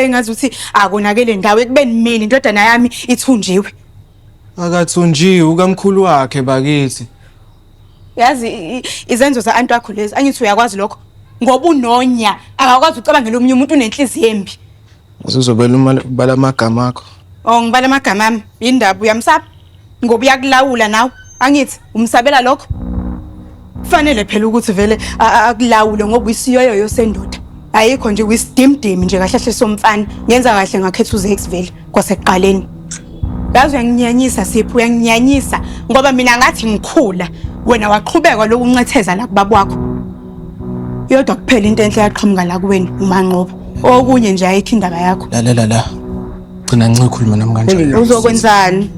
engazi ukuthi akonakele ndawo ekubeni mina indodana yami ithunjiwe. Akathunjiwe ukamkhulu wakhe bakithi. Yazi izenzo za-anti wakho lezi angithi uyakwazi lokho ngoba unonya akakwazi ucabangela omunye umuntu unenhliziyo embi. Uzobela ubala amagama akho. Oh ngibala amagama ami indaba uyamsaba ngoba uyakulawula nawe angithi umsabela lokho. Kufanele phela ukuthi vele akulawule ngoba uyisiyoyo yosendoda. Ayikho nje wisidimdimi nje kahlahle somfana. Ngenza kahle ngakhetha uZex vele kwasekuqaleni. Yazi uyanginyanyisa Sipho uyanginyanyisa ngoba mina ngathi ngikhula wena waqhubeka lokuncetheza la kubaba wakho. Yodwa kuphela into enhle yaqhamuka la kuwena uManqobo. Okunye nje ayikho indaba yakho. Lalela la. Gcina ngikhuluma nami kanjani. Uzokwenzani?